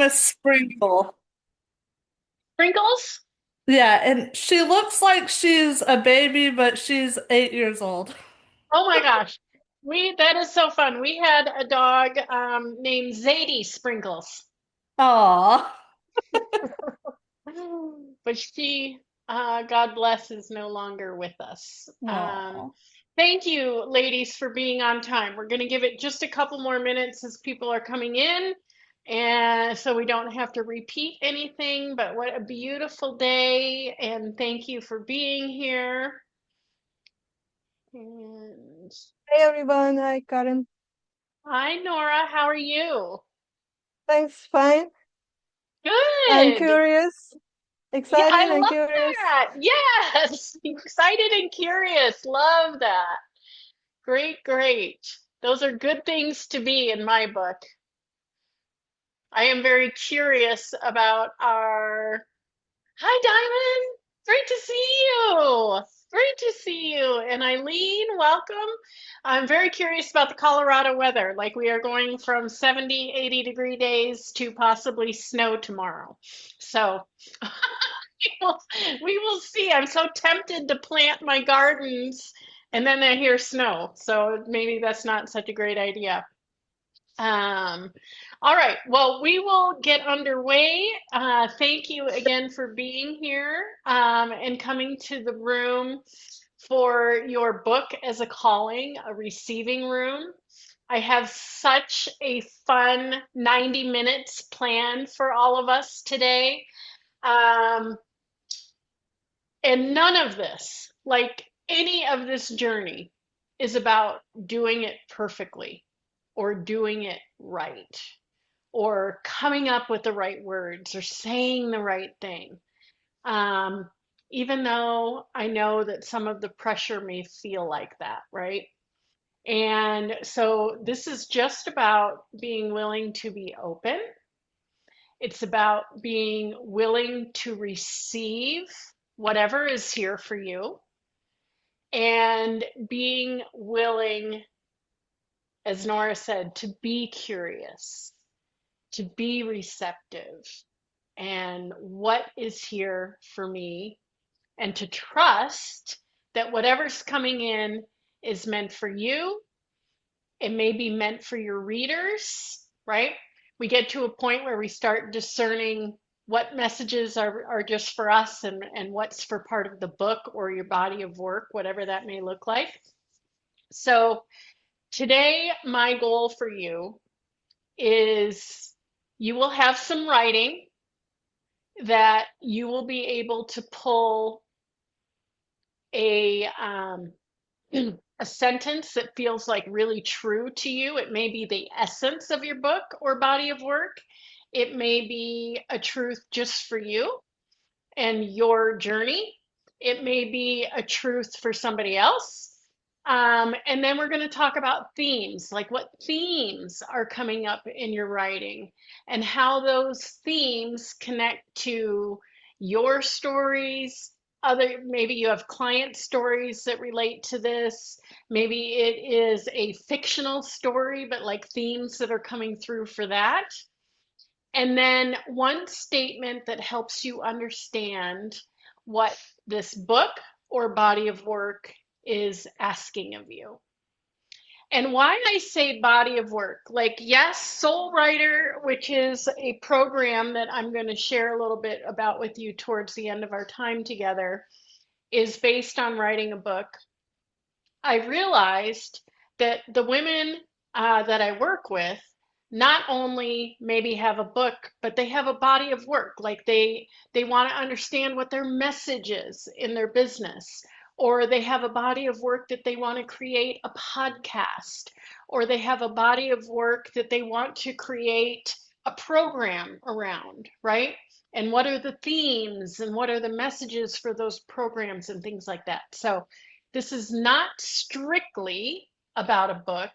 name is Sprinkle. Sprinkles? Yeah, and she looks like she's a baby, but she's 8 years old. Oh my gosh. That is so fun. We had a dog named Zadie Sprinkles. Aw. But she, God bless, is no longer with us. Aw. Thank you, ladies, for being on time. We're going to give it just a couple more minutes as people are coming in, and so we don't have to repeat anything. But what a beautiful day, and thank you for being here. And Hey everyone, hi Karen. hi, Nora, how are you? Thanks, fine. I'm Good. curious, Yeah, I excited and love curious. that. Yes. Excited and curious. Love that. Great, great. Those are good things to be in my book. I am very curious about our. Hi, Diamond. Great to see you. Great to see you. And Eileen, welcome. I'm very curious about the Colorado weather. Like we are going from 70, 80-degree days to possibly snow tomorrow. So will, we will see. I'm so tempted to plant my gardens and then I hear snow. So maybe that's not such a great idea. Um, all right. Well, we will get underway. Thank you again for being here and coming to the room for your book as a calling, a receiving room. I have such a fun 90 minutes planned for all of us today. Um, and none of this, like any of this journey, is about doing it perfectly or doing it right or coming up with the right words or saying the right thing. Um, Even though I know that some of the pressure may feel like that, right? And so this is just about being willing to be open. It's about being willing to receive whatever is here for you and being willing, as Nora said, to be curious, to be receptive, and what is here for me, and to trust that whatever's coming in is meant for you. It may be meant for your readers, right? We get to a point where we start discerning what messages are just for us and what's for part of the book or your body of work, whatever that may look like. So today, my goal for you is you will have some writing that you will be able to pull a a sentence that feels like really true to you. It may be the essence of your book or body of work. It may be a truth just for you and your journey. It may be a truth for somebody else. And then we're going to talk about themes, like what themes are coming up in your writing and how those themes connect to your stories. Maybe you have client stories that relate to this. Maybe it is a fictional story, but like themes that are coming through for that. And then one statement that helps you understand what this book or body of work is asking of you. And why I say body of work, like, yes, Soul Writer, which is a program that I'm going to share a little bit about with you towards the end of our time together, is based on writing a book. I realized that the women that I work with not only maybe have a book, but they have a body of work. Like they want to understand what their message is in their business, or they have a body of work that they want to create a podcast, or they have a body of work that they want to create a program around, right? And what are the themes and what are the messages for those programs and things like that. So this is not strictly about a book.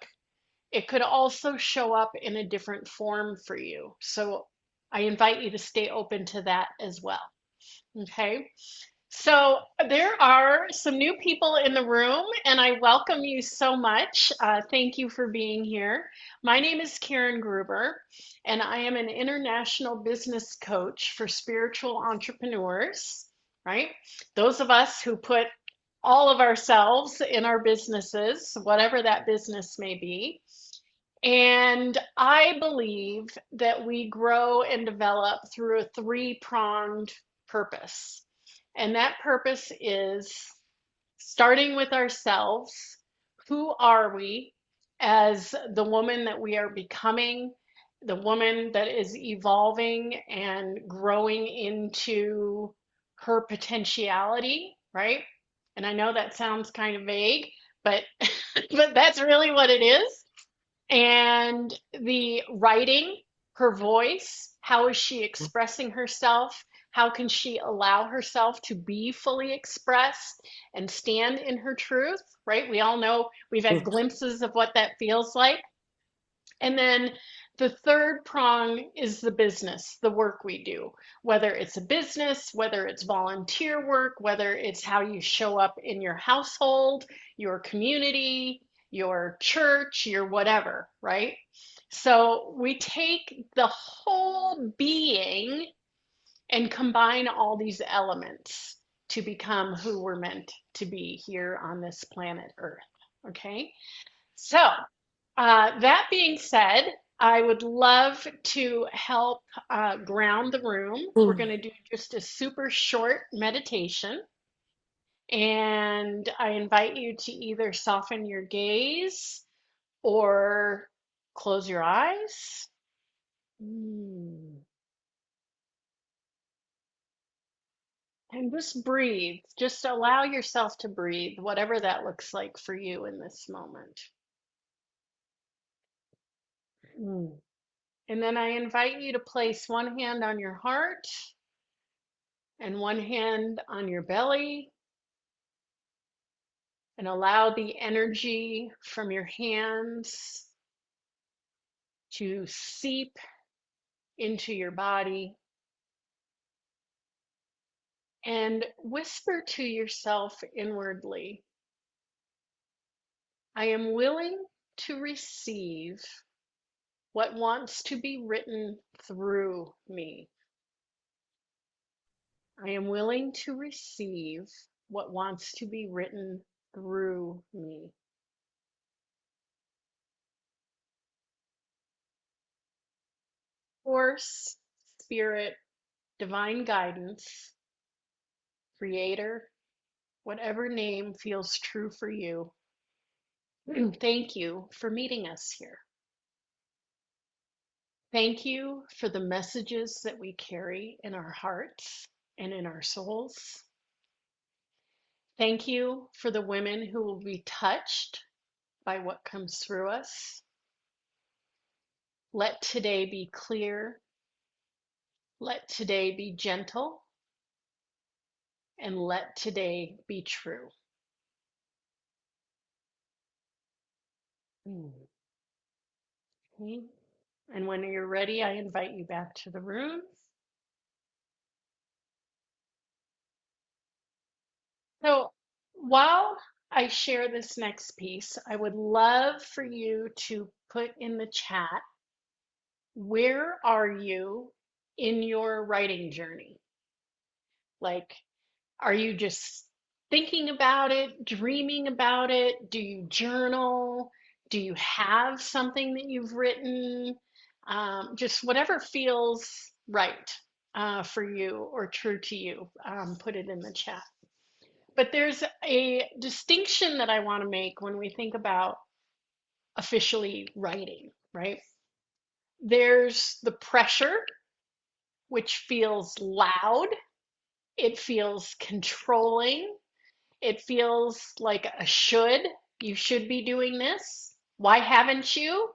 It could also show up in a different form for you. So I invite you to stay open to that as well. Okay. So there are some new people in the room, and I welcome you so much. Thank you for being here. My name is Karen Gruber, and I am an international business coach for spiritual entrepreneurs, right? Those of us who put all of ourselves in our businesses, whatever that business may be. And I believe that we grow and develop through a three-pronged purpose. And that purpose is starting with ourselves. Who are we as the woman that we are becoming, the woman that is evolving and growing into her potentiality, right? And I know that sounds kind of vague, but but that's really what it is. And the writing, her voice, how is she expressing herself? How can she allow herself to be fully expressed and stand in her truth, right? We all know we've had glimpses of what that feels like. And then the third prong is the business, the work we do, whether it's a business, whether it's volunteer work, whether it's how you show up in your household, your community, your church, your whatever, right? So we take the whole being and combine all these elements to become who we're meant to be here on this planet Earth. Okay. So, that being said, I would love to help ground the room. We're going to do just a super short meditation. And I invite you to either soften your gaze or close your eyes. Mm. And just breathe. Just allow yourself to breathe, whatever that looks like for you in this moment. Mm. And then I invite you to place one hand on your heart and one hand on your belly and allow the energy from your hands to seep into your body and whisper to yourself inwardly, I am willing to receive what wants to be written through me. I am willing to receive what wants to be written through me. Force, spirit, divine guidance, creator, whatever name feels true for you. Thank you for meeting us here. Thank you for the messages that we carry in our hearts and in our souls. Thank you for the women who will be touched by what comes through us. Let today be clear. Let today be gentle. And let today be true. Okay. And when you're ready, I invite you back to the room. So while I share this next piece, I would love for you to put in the chat, where are you in your writing journey? Like, are you just thinking about it, dreaming about it? Do you journal? Do you have something that you've written? Just whatever feels right for you or true to you, put it in the chat. But there's a distinction that I want to make when we think about officially writing, right? There's the pressure, which feels loud, it feels controlling, it feels like a should. You should be doing this. Why haven't you?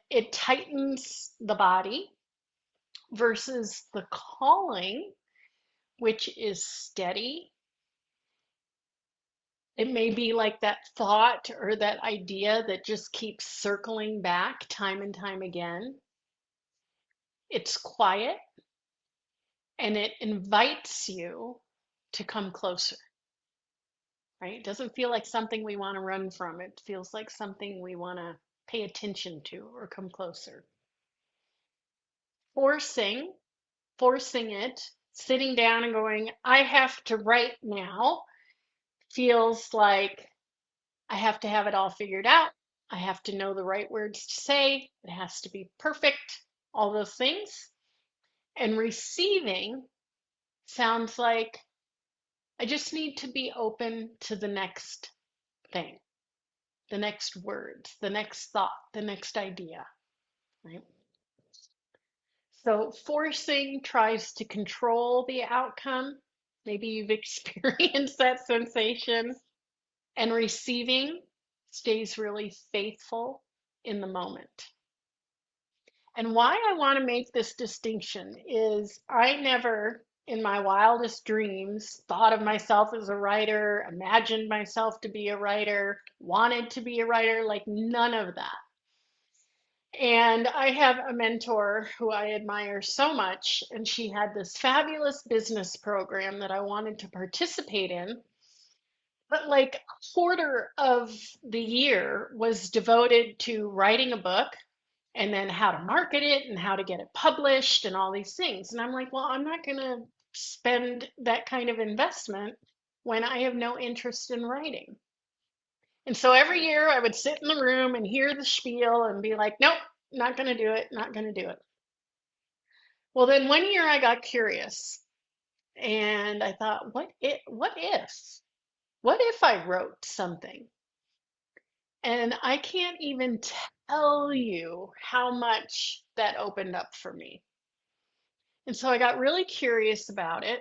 It tightens the body versus the calling, which is steady. It may be like that thought or that idea that just keeps circling back time and time again. It's quiet and it invites you to come closer, right? It doesn't feel like something we want to run from. It feels like something we want to pay attention to or come closer. Forcing, forcing it, sitting down and going, I have to write now, feels like I have to have it all figured out. I have to know the right words to say. It has to be perfect, all those things. And receiving sounds like I just need to be open to the next thing, the next words, the next thought, the next idea, right? So forcing tries to control the outcome. Maybe you've experienced that sensation. And receiving stays really faithful in the moment. And why I want to make this distinction is I never, in my wildest dreams, thought of myself as a writer, imagined myself to be a writer, wanted to be a writer, like none of that. And I have a mentor who I admire so much, and she had this fabulous business program that I wanted to participate in. But like a quarter of the year was devoted to writing a book and then how to market it and how to get it published and all these things. And I'm like, well, I'm not going to spend that kind of investment when I have no interest in writing. And so every year I would sit in the room and hear the spiel and be like, nope, not going to do it, not going to do it. Well, then one year I got curious and I thought, what if I wrote something? And I can't even tell you how much that opened up for me. And so I got really curious about it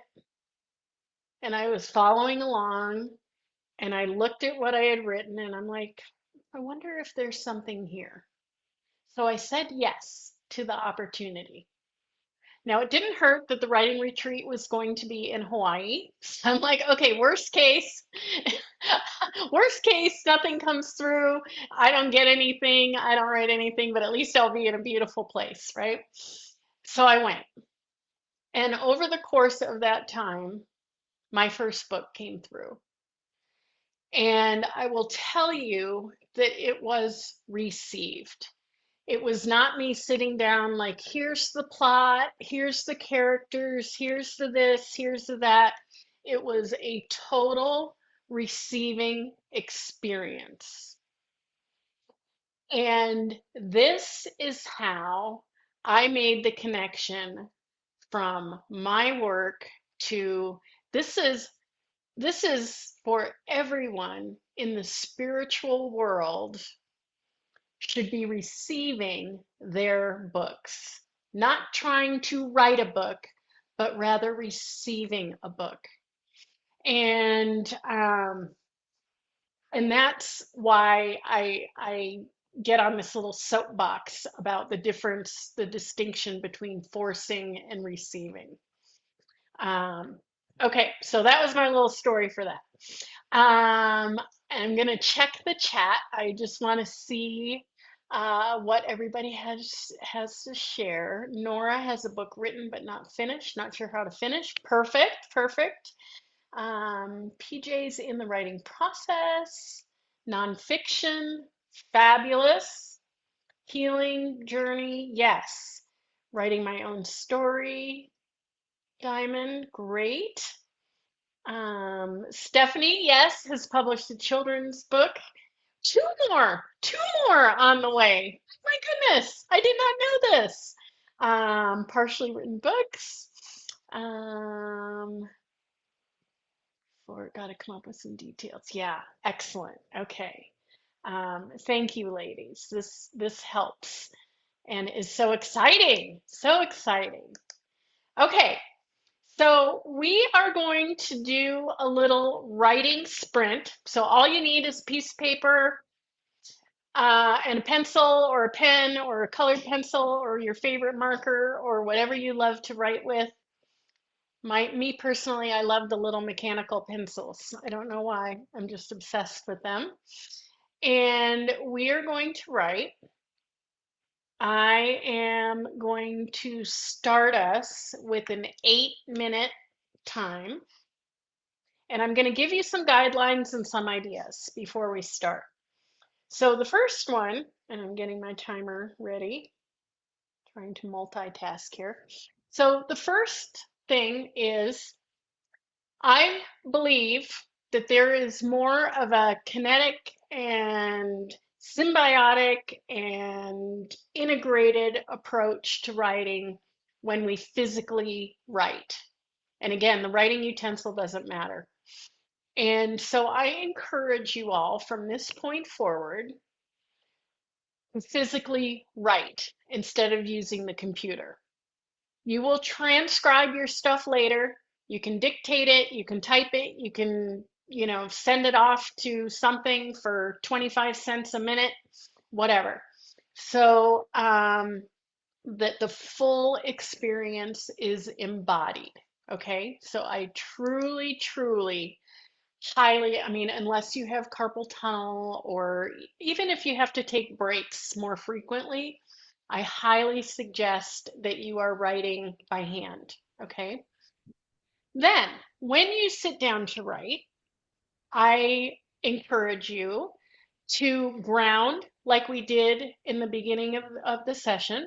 and I was following along and I looked at what I had written and I'm like, I wonder if there's something here. So I said yes to the opportunity. Now, it didn't hurt that the writing retreat was going to be in Hawaii. So I'm like, okay, worst case, worst case, nothing comes through. I don't get anything. I don't write anything, but at least I'll be in a beautiful place, right? So I went. And over the course of that time, my first book came through. And I will tell you that it was received. It was not me sitting down like, here's the plot, here's the characters, here's the this, here's the that. It was a total receiving experience. And this is how I made the connection from my work to this is this is for everyone in the spiritual world should be receiving their books, not trying to write a book, but rather receiving a book. And um, and that's why I get on this little soapbox about the difference, the distinction between forcing and receiving. Um, okay, so that was my little story for that. I'm gonna check the chat. I just want to see what everybody has to share. Nora has a book written but not finished. Not sure how to finish. Perfect, perfect. PJ's in the writing process. Nonfiction, fabulous. Healing journey, yes. Writing my own story, Diamond, great. Stephanie, yes, has published a children's book. Two more on the way. My goodness, I did not know this. Partially written books. Got to come up with some details. Yeah, excellent. Okay. Thank you, ladies. This helps and is so exciting. So exciting. Okay, so we are going to do a little writing sprint. So all you need is a piece of paper and a pencil or a pen or a colored pencil or your favorite marker or whatever you love to write with. Me personally, I love the little mechanical pencils. I don't know why. I'm just obsessed with them. And we are going to write. I am going to start us with an 8-minute time. And I'm going to give you some guidelines and some ideas before we start. So the first one, and I'm getting my timer ready, trying to multitask here. So the first thing is I believe that there is more of a kinetic and symbiotic and integrated approach to writing when we physically write. And again, the writing utensil doesn't matter. And so I encourage you all from this point forward to physically write instead of using the computer. You will transcribe your stuff later. You can dictate it, you can type it, you can, send it off to something for 25 cents a minute, whatever. So that the full experience is embodied. Okay. So I truly, truly highly, I mean, unless you have carpal tunnel or even if you have to take breaks more frequently, I highly suggest that you are writing by hand. Okay. Then, when you sit down to write, I encourage you to ground like we did in the beginning of the session,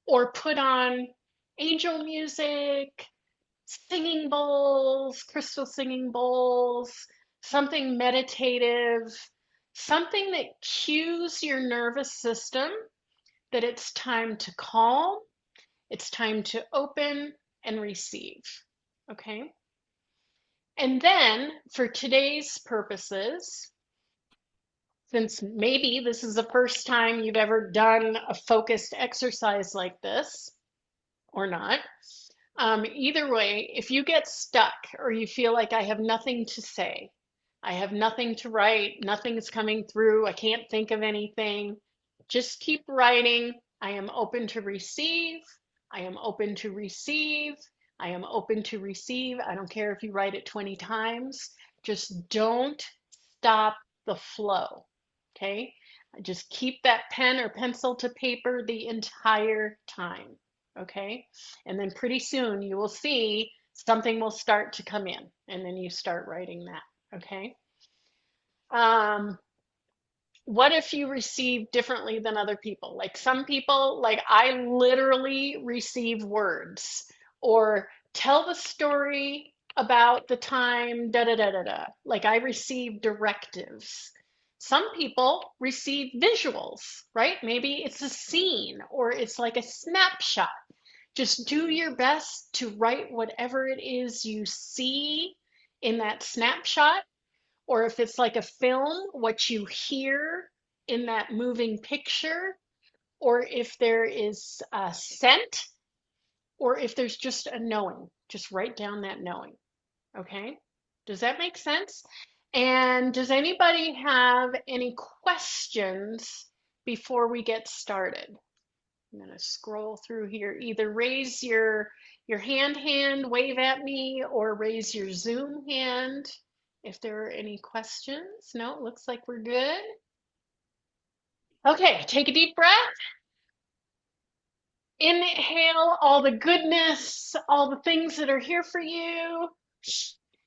or put on angel music, singing bowls, crystal singing bowls, something meditative, something that cues your nervous system that it's time to calm, it's time to open and receive. Okay. And then for today's purposes, since maybe this is the first time you've ever done a focused exercise like this or not, either way, if you get stuck or you feel like I have nothing to say, I have nothing to write, nothing's coming through, I can't think of anything, just keep writing. I am open to receive. I am open to receive. I am open to receive. I don't care if you write it 20 times. Just don't stop the flow. Okay? Just keep that pen or pencil to paper the entire time. Okay? And then pretty soon you will see something will start to come in, and then you start writing that. Okay? Um, what if you receive differently than other people? Like some people, like I literally receive words or tell the story about the time, da da da da da. Like I receive directives. Some people receive visuals, right? Maybe it's a scene or it's like a snapshot. Just do your best to write whatever it is you see in that snapshot, or if it's like a film, what you hear in that moving picture, or if there is a scent, or if there's just a knowing, just write down that knowing. Okay? Does that make sense? And does anybody have any questions before we get started? I'm going to scroll through here. Either raise your hand, wave at me, or raise your Zoom hand if there are any questions. No, it looks like we're good. Okay, take a deep breath. Inhale all the goodness, all the things that are here for you.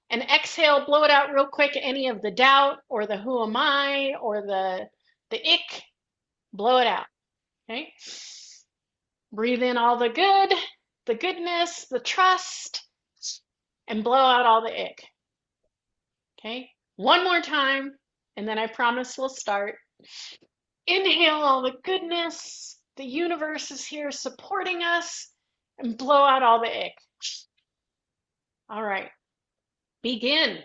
And exhale, blow it out real quick. Any of the doubt or the who am I or the ick, blow it out. Okay. Breathe in all the good, the goodness, the trust, and blow out all the ick. Okay. One more time, and then I promise we'll start. Inhale all the goodness. The universe is here supporting us, and blow out all the ick. All right. Begin.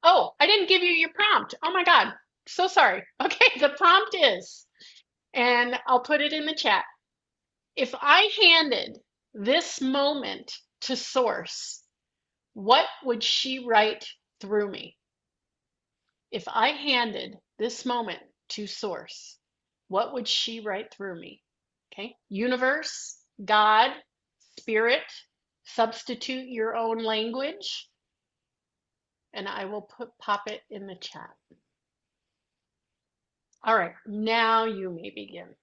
Oh, I didn't give you your prompt. Oh my God. So sorry. Okay. The prompt is, and I'll put it in the chat. If I handed this moment to Source, what would she write through me? If I handed this moment to Source, what would she write through me? Okay. Universe, God, Spirit, substitute your own language, and I will pop it in the chat. All right. Now you may begin.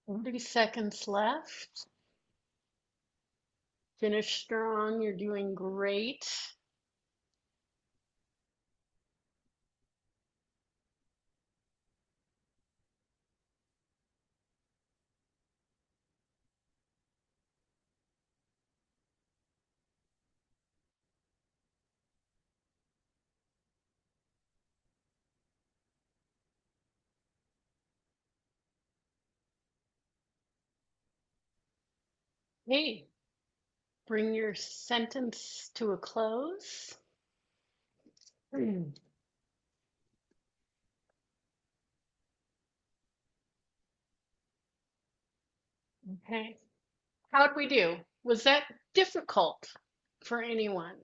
30 seconds left. Finish strong. You're doing great. Hey, bring your sentence to a close. Okay. How'd we do? Was that difficult for anyone?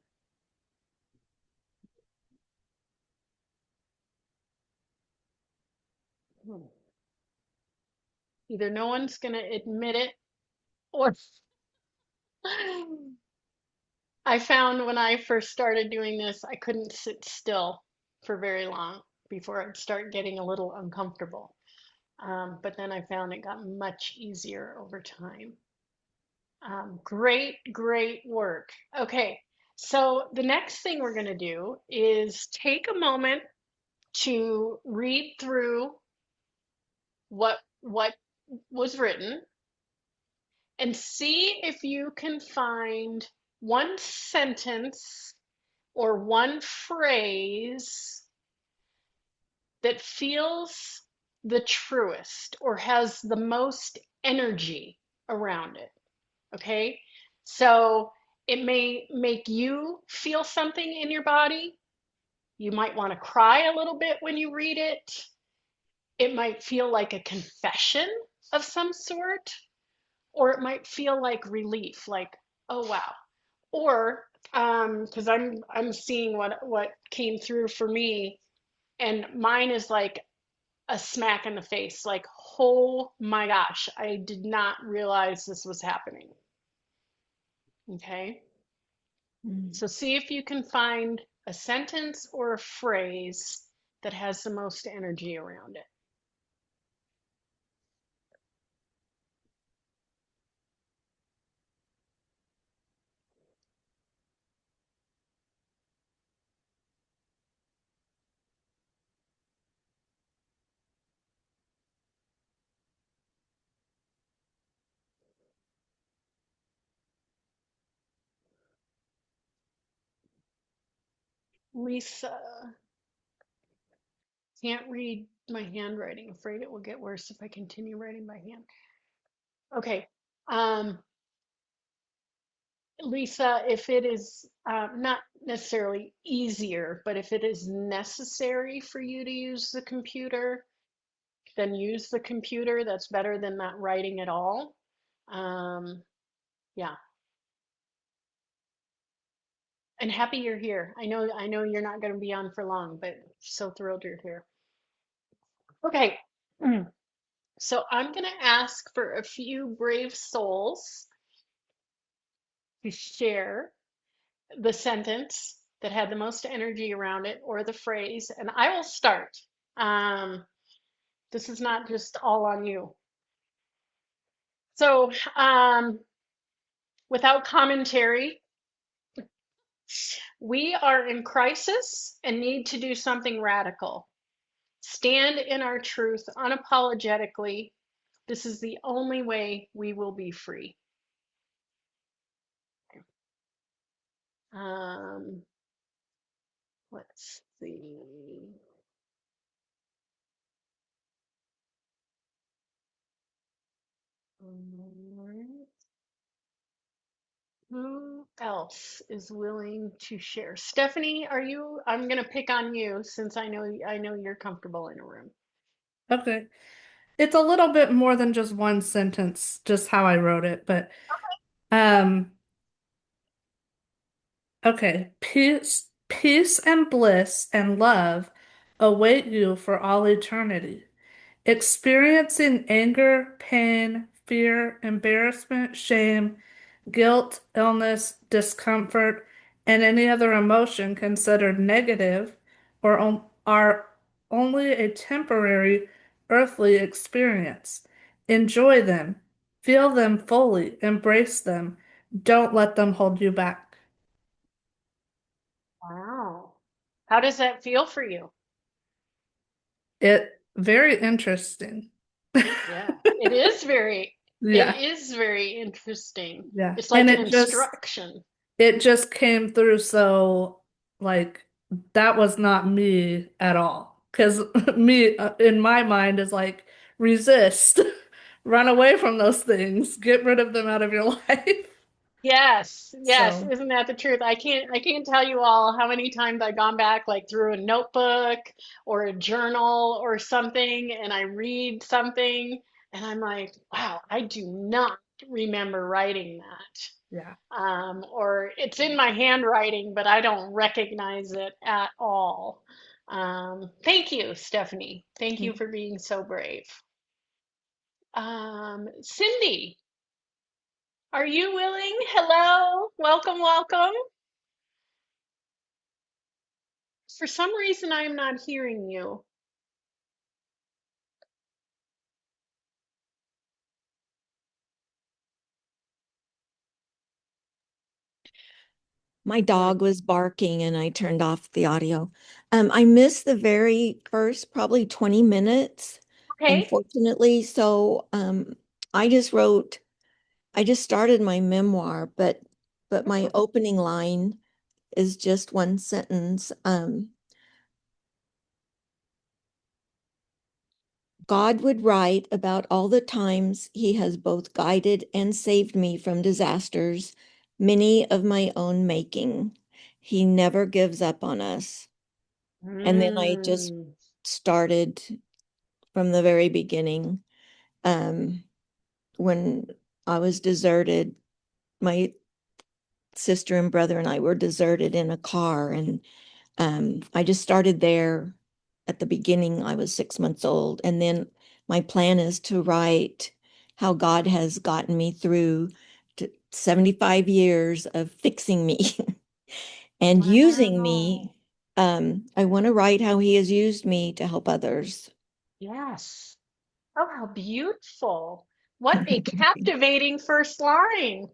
Hmm. Either no one's going to admit it or I found when I first started doing this, I couldn't sit still for very long before I'd start getting a little uncomfortable. But then I found it got much easier over time. Great, great work. Okay, so the next thing we're going to do is take a moment to read through what was written and see if you can find one sentence or one phrase that feels the truest or has the most energy around it. Okay. So it may make you feel something in your body. You might want to cry a little bit when you read it. It might feel like a confession of some sort, or it might feel like relief, like, oh wow. Or because I'm seeing what came through for me, and mine is like a smack in the face, like, oh my gosh, I did not realize this was happening. Okay. So see if you can find a sentence or a phrase that has the most energy around it. Lisa, can't read my handwriting. Afraid it will get worse if I continue writing by hand. Okay. Um, Lisa, if it is not necessarily easier, but if it is necessary for you to use the computer, then use the computer. That's better than not writing at all. Um, yeah. And happy you're here. I know you're not going to be on for long, but so thrilled you're here. Okay. So I'm going to ask for a few brave souls to share the sentence that had the most energy around it or the phrase, and I will start. Um, this is not just all on you. So, without commentary, we are in crisis and need to do something radical. Stand in our truth unapologetically. This is the only way we will be free. Um, let's see. Alright. Who else is willing to share? Stephanie, are you? I'm gonna pick on you since I know you're comfortable in a room. Okay. It's a little bit more than just one sentence, just how I wrote it, but um okay. Peace and bliss and love await you for all eternity. Experiencing anger, pain, fear, embarrassment, shame, guilt, illness, discomfort, and any other emotion considered negative are only a temporary earthly experience. Enjoy them. Feel them fully. Embrace them. Don't let them hold you back. Wow. How does that feel for you? It very interesting. Yeah, it Yeah, is very interesting. yeah. It's And like an instruction. it just came through so like that was not me at all. Because me in my mind is like resist, run away from those things, get rid of them out of your life. Yes, yes, So, isn't that the truth? I can't tell you all how many times I've gone back like through a notebook or a journal or something and I read something and I'm like, wow, I do not remember writing that. yeah. Or it's in my handwriting, but I don't recognize it at all. Thank you, Stephanie. Thank you for being so brave. Cindy, are you willing? Hello, welcome, welcome. For some reason, I'm not hearing you. My Or, dog was barking and I turned off the audio. I missed the very first probably 20 minutes, okay. unfortunately. So I just wrote, I just started my memoir, but my opening line is just one sentence. God would write about all the times he has both guided and saved me from disasters, many of my own making. He never gives up on us. And then I just Mm, started from the very beginning. Um, when I was deserted, my sister and brother and I were deserted in a car. And I just started there at the beginning. I was 6 months old. And then my plan is to write how God has gotten me through to 75 years of fixing me and using wow. me. I want to write how he has used me to help others. Yes. Oh, how beautiful. What a captivating first line.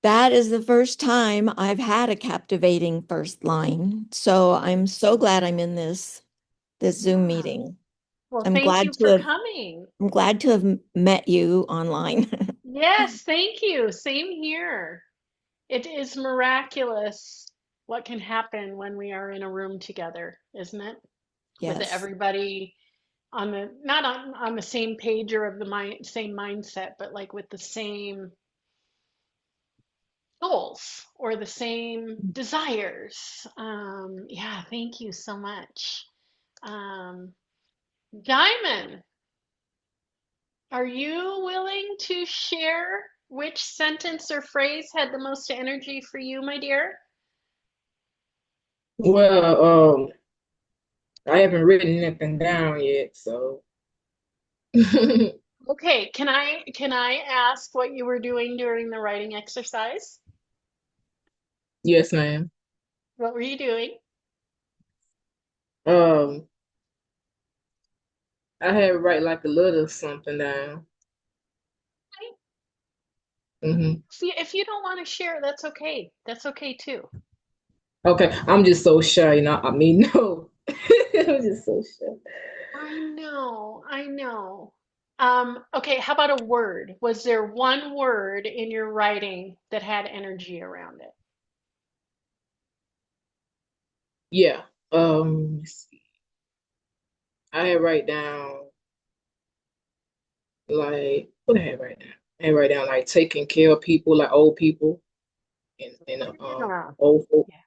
That is the first time I've had a captivating first line. So I'm so glad I'm in this Zoom Yeah. meeting. Well, I'm thank glad you to for have coming. I'm glad to have met you online. Yes, thank you. Same here. It is miraculous what can happen when we are in a room together, isn't it? With Yes. everybody on the not on the same page or of the same mindset, but like with the same goals or the same desires. Yeah, thank you so much. Um, Diamond, are you willing to share which sentence or phrase had the most energy for you, my dear? Well, I haven't written anything down yet, so Okay, can I ask what you were doing during the writing exercise? yes, ma'am. What were you doing? Um, I had to write like a little something down. Hmm. If you don't want to share, that's okay. That's okay too. Okay, I'm just so shy, I mean, no, I'm just so shy. I know, I know. Okay, how about a word? Was there one word in your writing that had energy around it? Yeah. Let's see. I had write down like what I had write down. I had write down like taking care of people, like old people in a Yeah. old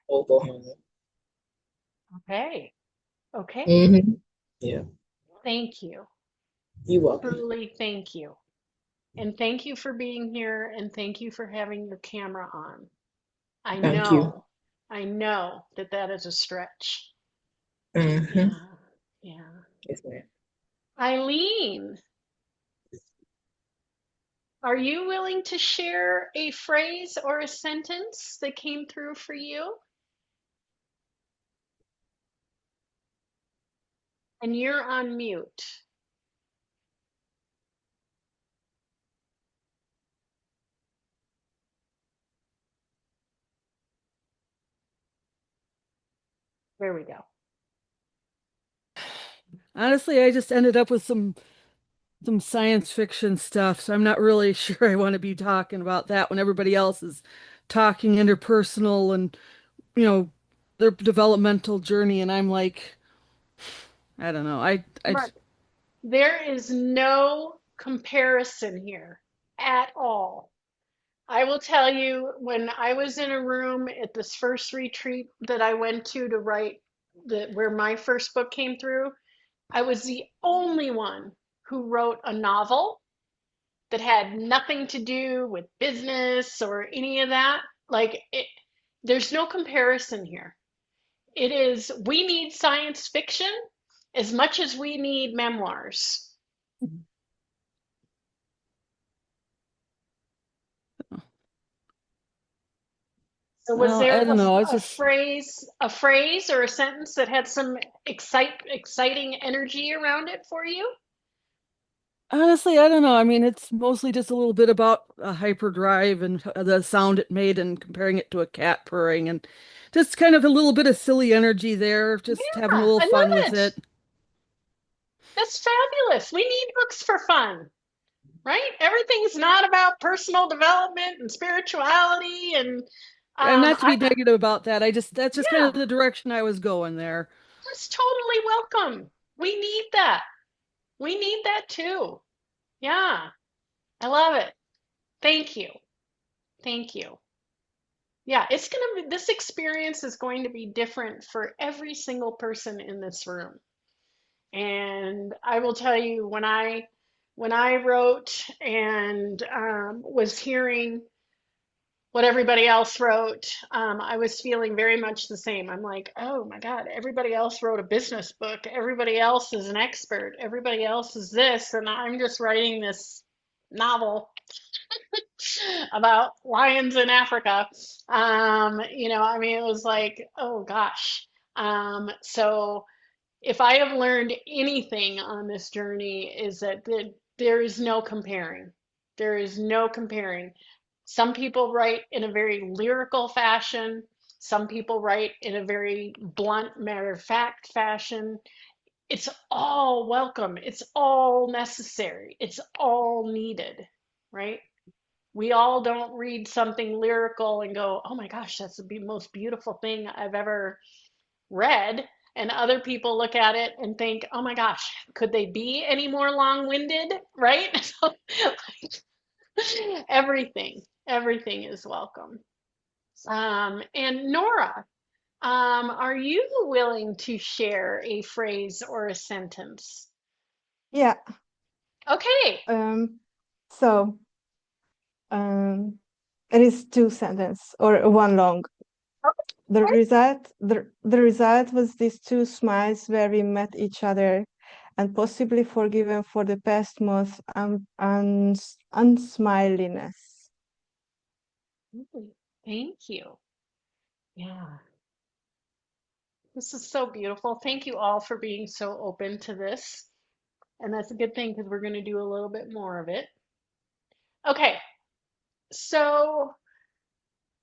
home. Okay. Okay. Hmm. Yeah. Thank you. You welcome. Truly thank you. And thank you for being here and thank you for having your camera on. I Thank you. know, I know that that is a stretch. Hmm. Yeah. Yeah. Yes, ma'am. Eileen, are you willing to share a phrase or a sentence that came through for you? And you're on mute. There we go. Honestly, I just ended up with some science fiction stuff, so I'm not really sure I want to be talking about that when everybody else is talking interpersonal and, you know, their developmental journey, and I'm like, I don't know. I Right. There is no comparison here at all. I will tell you, when I was in a room at this first retreat that I went to write where my first book came through, I was the only one who wrote a novel that had nothing to do with business or any of that. Like there's no comparison here. It is, we need science fiction as much as we need memoirs. So was well, there I don't know. It's a just phrase or a sentence that had some exciting energy around it for you? honestly, I don't know. I mean, it's mostly just a little bit about a hyperdrive and the sound it made and comparing it to a cat purring and just kind of a little bit of silly energy there, just having a Yeah, little I fun love with it. it. That's fabulous. We need books for fun, right? Everything's not about personal development and spirituality and And not to I be negative about that, that's just kind of yeah, the direction I was going there. that's totally welcome. We need that. We need that too. Yeah, I love it. Thank you. Thank you. Yeah, it's going to be, this experience is going to be different for every single person in this room. And I will tell you, when I wrote and was hearing what everybody else wrote, I was feeling very much the same. I'm like, oh my God, everybody else wrote a business book. Everybody else is an expert. Everybody else is this, and I'm just writing this novel about lions in Africa. I mean, it was like, oh gosh. So if I have learned anything on this journey is that there is no comparing. There is no comparing. Some people write in a very lyrical fashion. Some people write in a very blunt, matter of fact fashion. It's all welcome. It's all necessary. It's all needed, right? We all don't read something lyrical and go, oh my gosh, that's the most beautiful thing I've ever read. And other people look at it and think, oh my gosh, could they be any more long-winded? Right? Everything is welcome. And Nora, are you willing to share a phrase or a sentence? Yeah. Okay. So it is two sentence or one long. The result was these two smiles where we met each other and possibly forgiven for the past month unsmiliness. Thank you. Yeah. This is so beautiful. Thank you all for being so open to this. And that's a good thing because we're going to do a little bit more of it. Okay. So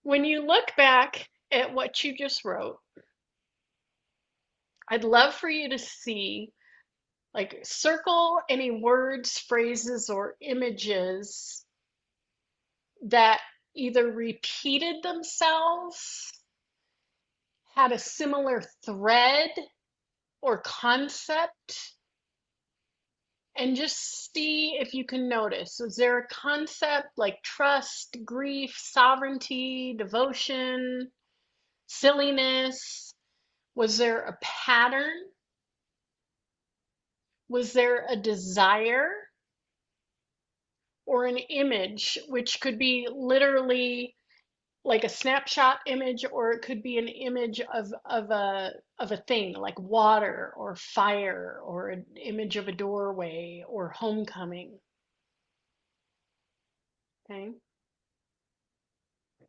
when you look back at what you just wrote, I'd love for you to see, like, circle any words, phrases, or images that either repeated themselves, had a similar thread or concept, and just see if you can notice. Was there a concept like trust, grief, sovereignty, devotion, silliness? Was there a pattern? Was there a desire or an image, which could be literally like a snapshot image, or it could be an image of a thing like water or fire, or an image of a doorway or homecoming? Okay,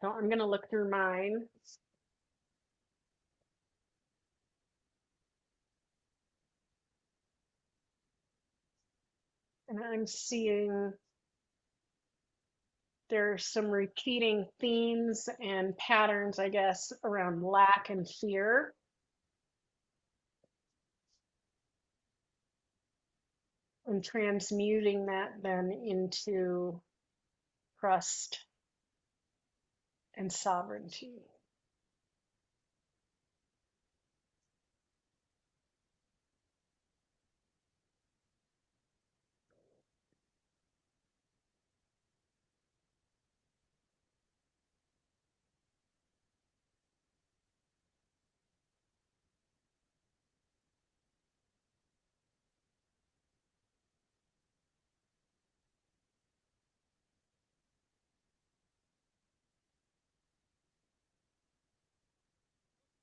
so I'm going to look through mine. And I'm seeing there's some repeating themes and patterns, I guess, around lack and fear. and transmuting that then into trust and sovereignty.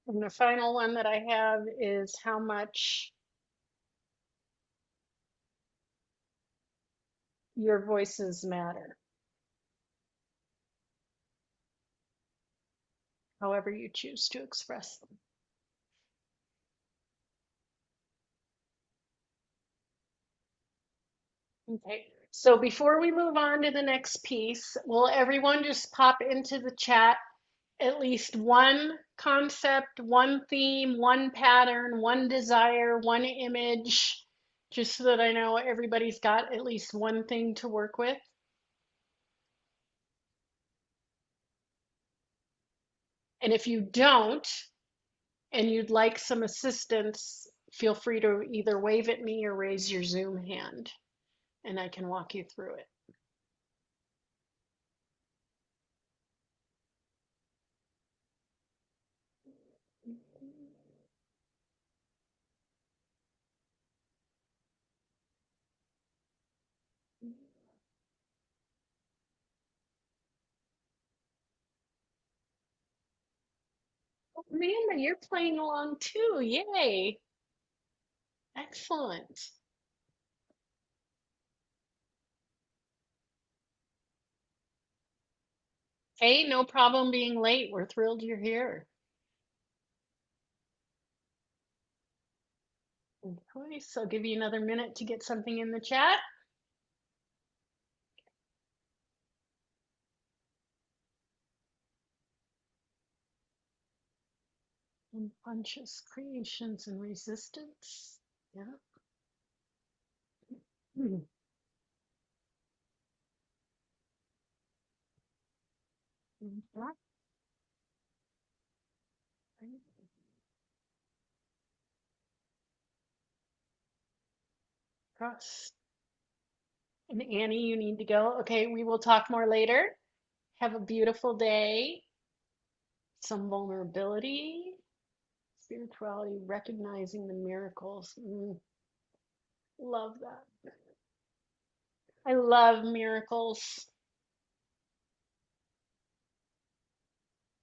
And the final one that I have is how much your voices matter, however you choose to express them. Okay, so before we move on to the next piece, will everyone just pop into the chat at least one concept, one theme, one pattern, one desire, one image, just so that I know everybody's got at least one thing to work with? And if you don't, and you'd like some assistance, feel free to either wave at me or raise your Zoom hand, and I can walk you through it. Oh, Amanda, you're playing along too. Yay. Excellent. Hey, no problem being late. We're thrilled you're here. Okay, so I'll give you another minute to get something in the chat. Unconscious creations and resistance. Yeah. Hmm. Trust. And Annie, you need to go. Okay, we will talk more later. Have a beautiful day. Some vulnerability, spirituality, recognizing the miracles. Love that. I love miracles.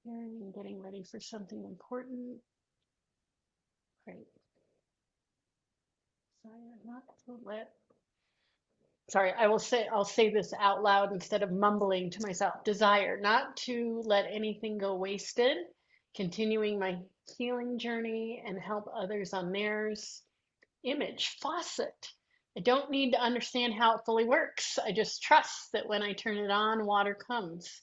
Getting ready for something important. Great. Sorry, not to let. Sorry, I'll say this out loud instead of mumbling to myself. Desire not to let anything go wasted, continuing my healing journey and help others on theirs. Image, faucet. I don't need to understand how it fully works. I just trust that when I turn it on, water comes.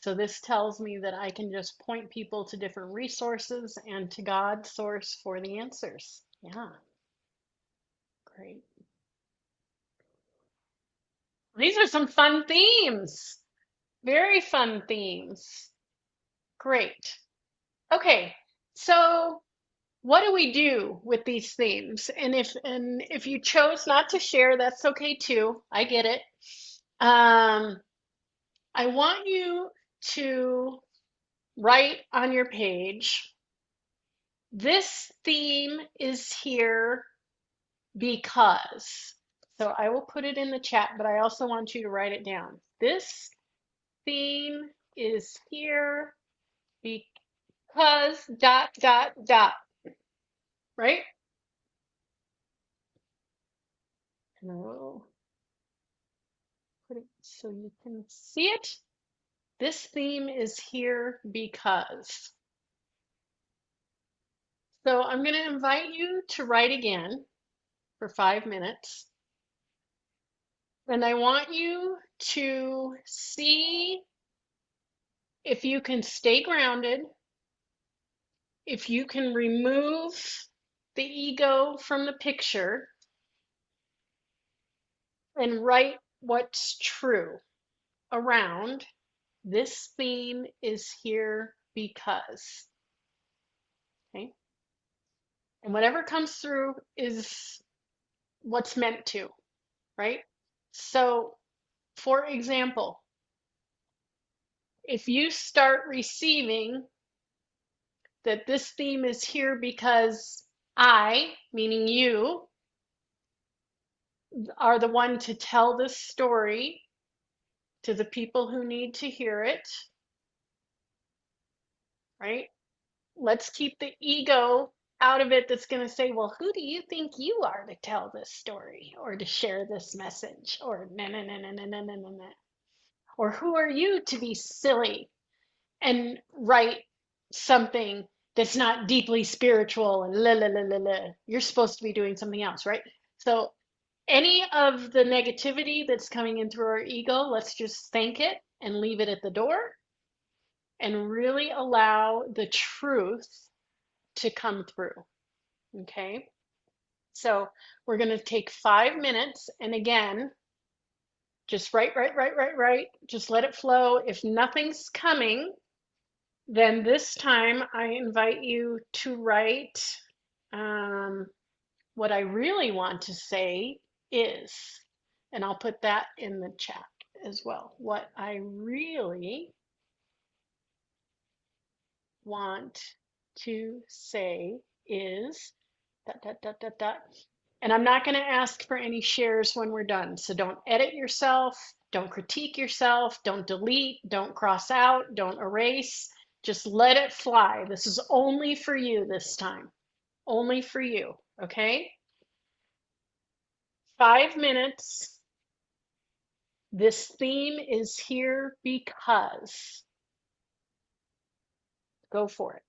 So this tells me that I can just point people to different resources and to God's source for the answers. Yeah, great. These are some fun themes. Very fun themes. Great. Okay, so what do we do with these themes? And if you chose not to share, that's okay too. I get it. Um, I want you to write on your page, this theme is here because. So I will put it in the chat, but I also want you to write it down. This theme is here because dot, dot, dot, right? And I will put it so you can see it. This theme is here because. So I'm going to invite you to write again for 5 minutes. And I want you to see if you can stay grounded, if you can remove the ego from the picture, and write what's true around this theme is here because. Okay. And whatever comes through is what's meant to, right? So, for example, if you start receiving that this theme is here because I, meaning you, are the one to tell this story to the people who need to hear it, right? Let's keep the ego out of it that's going to say, well, who do you think you are to tell this story or to share this message? Or na na na na na na na na na. Or who are you to be silly and write something that's not deeply spiritual and la la la la la. You're supposed to be doing something else, right? So any of the negativity that's coming in through our ego, let's just thank it and leave it at the door and really allow the truth to come through. Okay. So we're going to take 5 minutes. And again, just write. Just let it flow. If nothing's coming, then this time I invite you to write um, what I really want to say is, and I'll put that in the chat as well. What I really want to say is dot, dot, dot, dot, dot. And I'm not going to ask for any shares when we're done. So don't edit yourself, don't critique yourself, don't delete, don't cross out, don't erase. Just let it fly. This is only for you this time. Only for you. Okay? 5 minutes. This theme is here because. Go for it.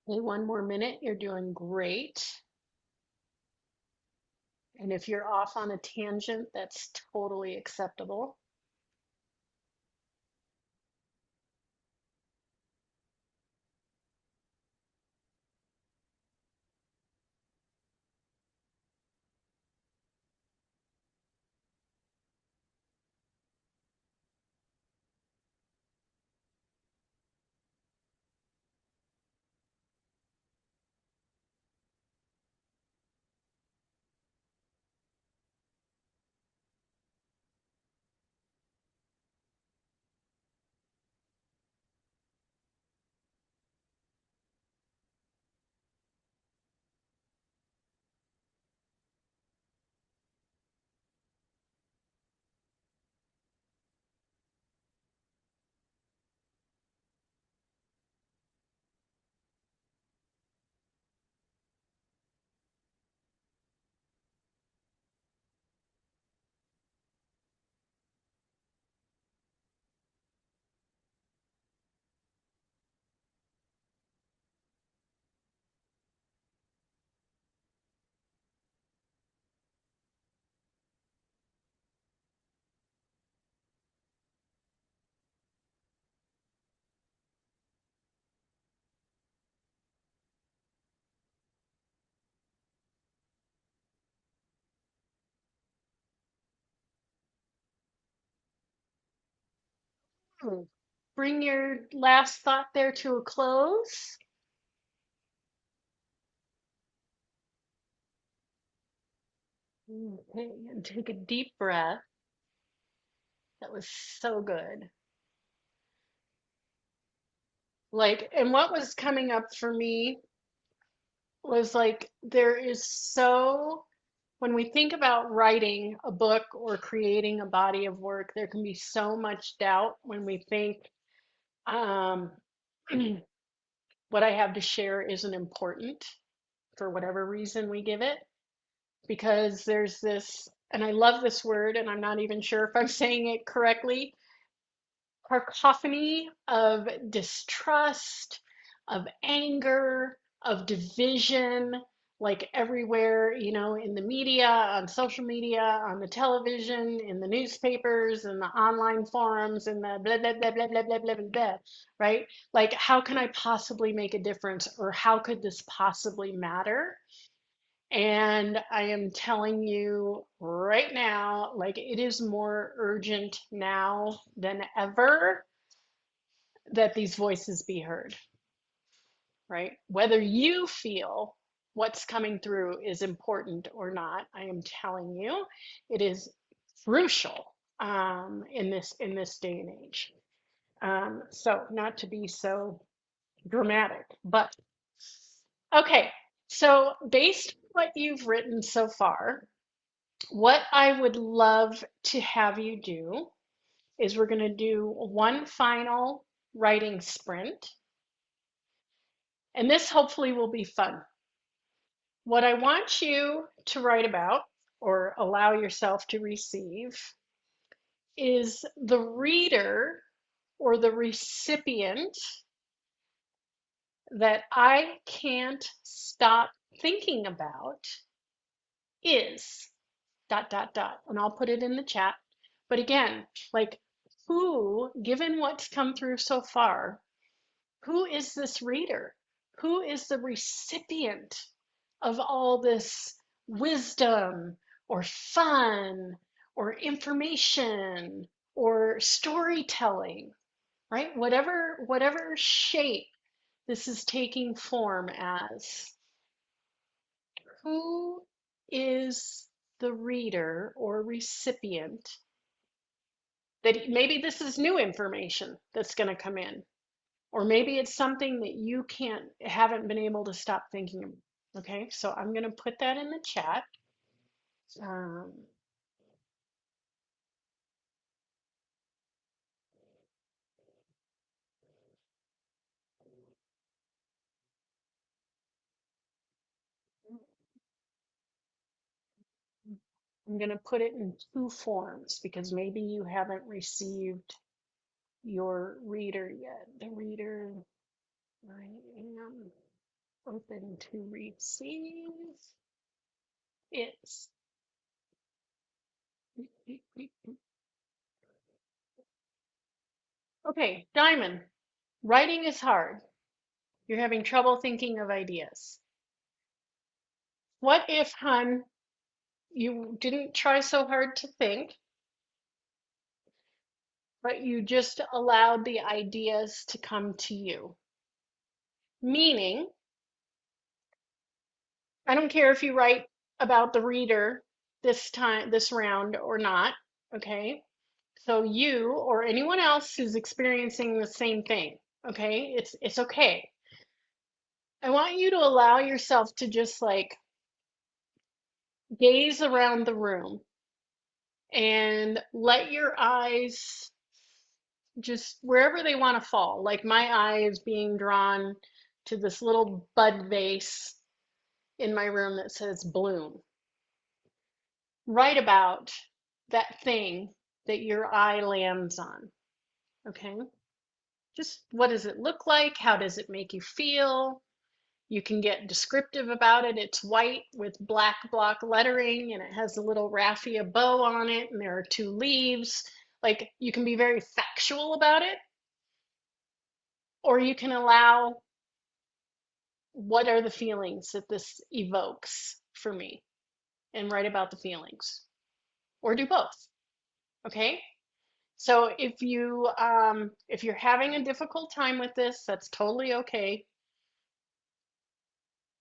Okay, one more minute. You're doing great. And if you're off on a tangent, that's totally acceptable. Hmm. Bring your last thought there to a close. Okay, and take a deep breath. That was so good. Like, and what was coming up for me was like, there is so, when we think about writing a book or creating a body of work, there can be so much doubt when we think, um, what I have to share isn't important for whatever reason we give it. Because there's this, and I love this word, and I'm not even sure if I'm saying it correctly, cacophony of distrust, of anger, of division, like everywhere, you know, in the media, on social media, on the television, in the newspapers, in the online forums, in the blah, blah, blah, blah, blah, blah, blah, blah, blah, right? Like, how can I possibly make a difference, or how could this possibly matter? And I am telling you right now, like it is more urgent now than ever that these voices be heard, right? Whether you feel what's coming through is important or not, I am telling you, it is crucial in this day and age. So not to be so dramatic, but okay. So based on what you've written so far, what I would love to have you do is we're going to do one final writing sprint, and this hopefully will be fun. What I want you to write about or allow yourself to receive is the reader or the recipient that I can't stop thinking about is dot dot dot, and I'll put it in the chat. But again, like, who, given what's come through so far, who is this reader? Who is the recipient of all this wisdom or fun or information or storytelling, right? Whatever shape this is taking form as, who is the reader or recipient that maybe this is new information that's going to come in, or maybe it's something that you haven't been able to stop thinking of. Okay, so I'm going to put that in the chat. um, I'm going to put it in two forms because maybe you haven't received your reader yet. The reader, I am. Open to receive is. Okay, Diamond. Writing is hard. You're having trouble thinking of ideas. What if, hun, you didn't try so hard to think, but you just allowed the ideas to come to you? Meaning, I don't care if you write about the reader this round or not, okay? So you or anyone else who's experiencing the same thing, okay? It's okay. I want you to allow yourself to just like gaze around the room and let your eyes just wherever they want to fall. Like my eye is being drawn to this little bud vase in my room that says bloom. Write about that thing that your eye lands on. Okay? Just what does it look like? How does it make you feel? You can get descriptive about it. It's white with black block lettering and it has a little raffia bow on it and there are two leaves. Like you can be very factual about it, or you can allow what are the feelings that this evokes for me and write about the feelings, or do both. Okay? So if you're having a difficult time with this, that's totally okay.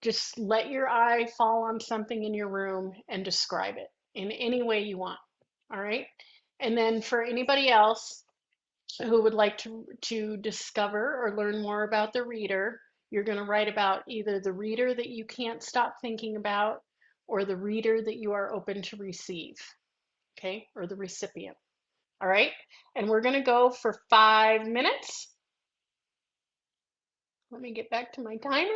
Just let your eye fall on something in your room and describe it in any way you want. All right. And then for anybody else who would like to discover or learn more about the reader, you're going to write about either the reader that you can't stop thinking about or the reader that you are open to receive. Okay. Or the recipient. All right. And we're going to go for 5 minutes. Let me get back to my timer.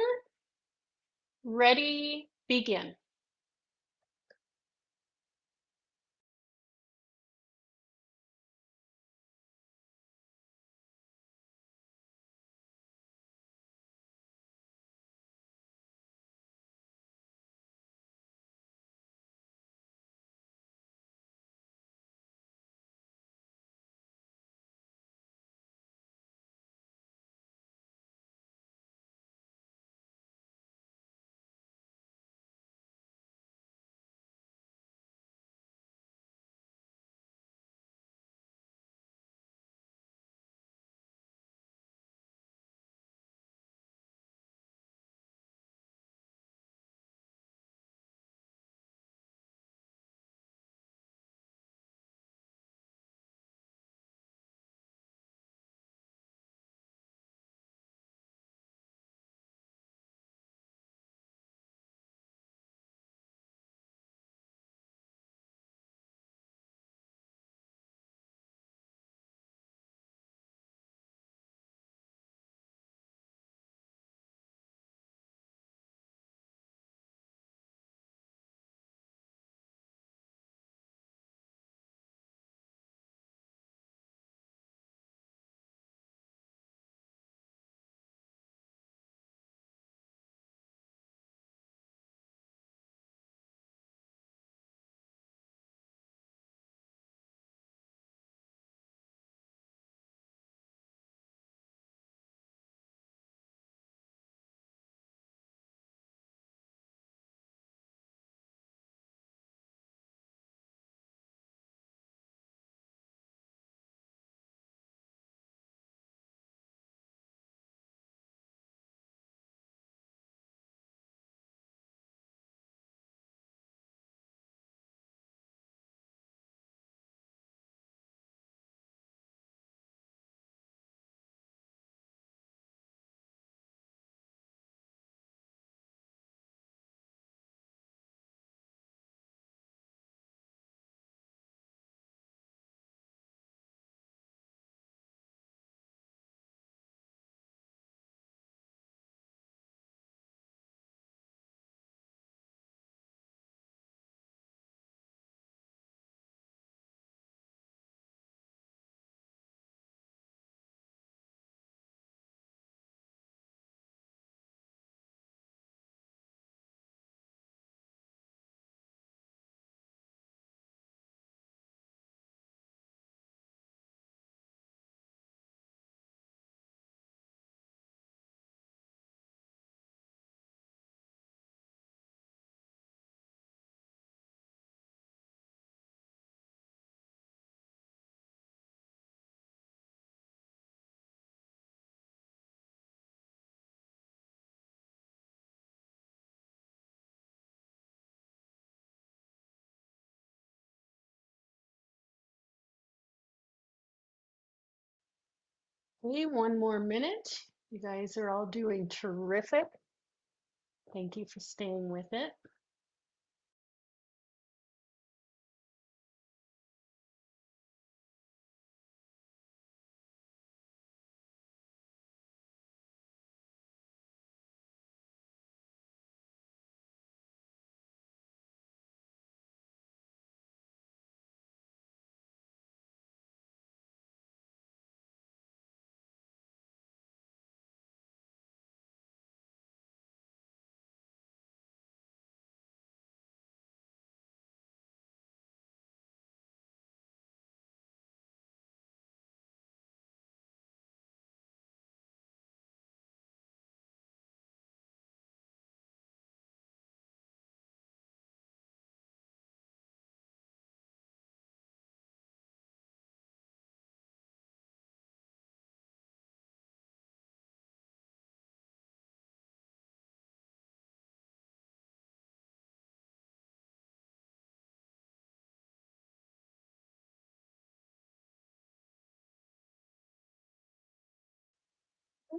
Ready, begin. Okay, one more minute. You guys are all doing terrific. Thank you for staying with it.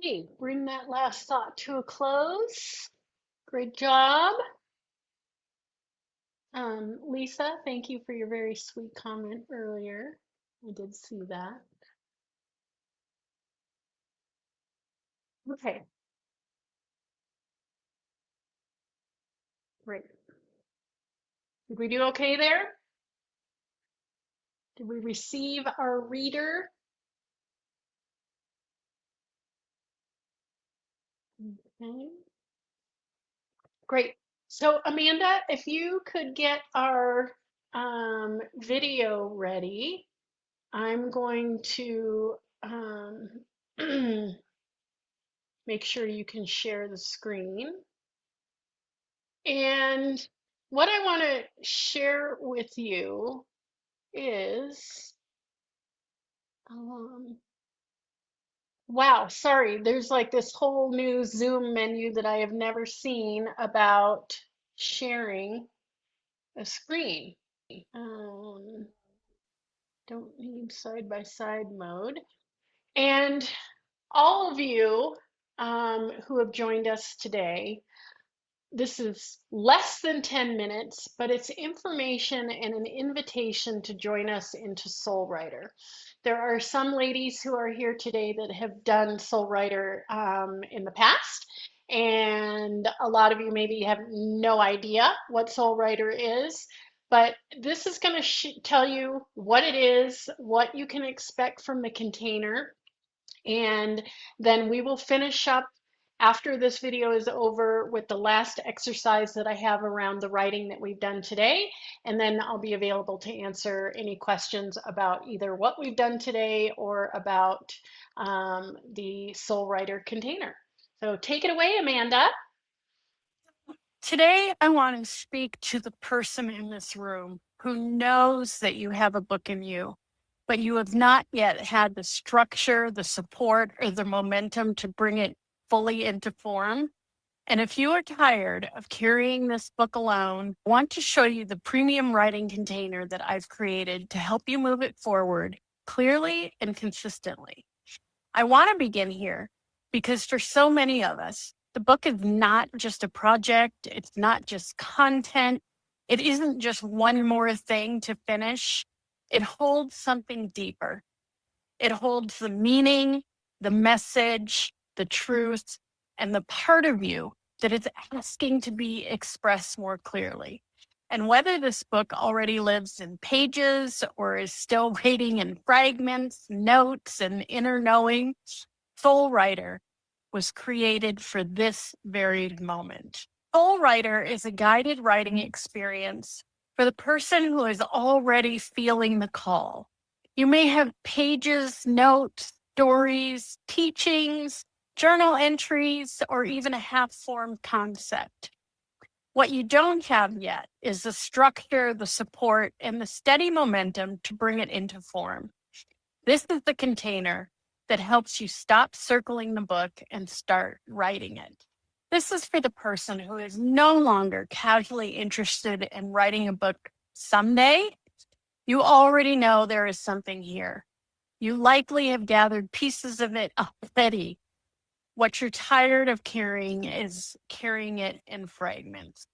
Hey, bring that last thought to a close. Great job. Lisa, thank you for your very sweet comment earlier. I did see that. Okay, great. Did we do okay there? Did we receive our reader? Okay, great. So Amanda, if you could get our video ready, I'm going to make sure you can share the screen. And what I want to share with you is, wow, sorry, there's like this whole new Zoom menu that I have never seen about sharing a screen. Um, don't need side by side mode. And all of you who have joined us today, this is less than 10 minutes, but it's information and an invitation to join us into Soul Writer. There are some ladies who are here today that have done Soul Writer in the past, and a lot of you maybe have no idea what Soul Writer is. But this is going to tell you what it is, what you can expect from the container, and then we will finish up after this video is over with the last exercise that I have around the writing that we've done today. And then I'll be available to answer any questions about either what we've done today or about the Soul Writer container. So take it away, Amanda. Today, I want to speak to the person in this room who knows that you have a book in you, but you have not yet had the structure, the support, or the momentum to bring it fully into form. And if you are tired of carrying this book alone, I want to show you the premium writing container that I've created to help you move it forward clearly and consistently. I want to begin here because for so many of us, the book is not just a project, it's not just content, it isn't just one more thing to finish. It holds something deeper. It holds the meaning, the message, the truth, and the part of you that is asking to be expressed more clearly. And whether this book already lives in pages or is still waiting in fragments, notes, and inner knowing, Soul Writer was created for this very moment. Soul Writer is a guided writing experience for the person who is already feeling the call. You may have pages, notes, stories, teachings, journal entries, or even a half-formed concept. What you don't have yet is the structure, the support, and the steady momentum to bring it into form. This is the container that helps you stop circling the book and start writing it. This is for the person who is no longer casually interested in writing a book someday. You already know there is something here. You likely have gathered pieces of it already. What you're tired of carrying is carrying it in fragments.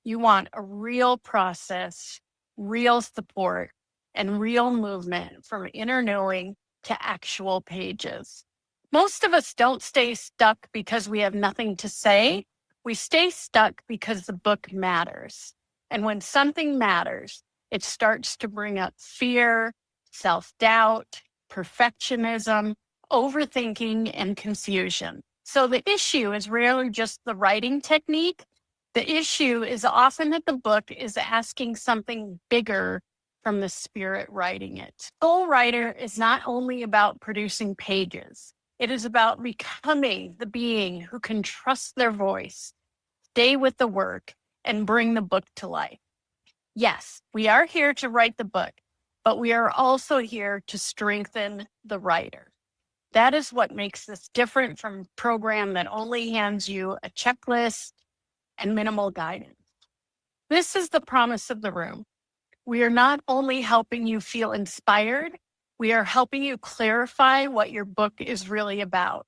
You want a real process, real support, and real movement from inner knowing to actual pages. Most of us don't stay stuck because we have nothing to say. We stay stuck because the book matters. And when something matters, it starts to bring up fear, self-doubt, perfectionism, overthinking, and confusion. So the issue is rarely just the writing technique. The issue is often that the book is asking something bigger from the spirit writing it. Soul Writer is not only about producing pages, it is about becoming the being who can trust their voice, stay with the work, and bring the book to life. Yes, we are here to write the book, but we are also here to strengthen the writer. That is what makes this different from a program that only hands you a checklist and minimal guidance. This is the promise of the room. We are not only helping you feel inspired, we are helping you clarify what your book is really about,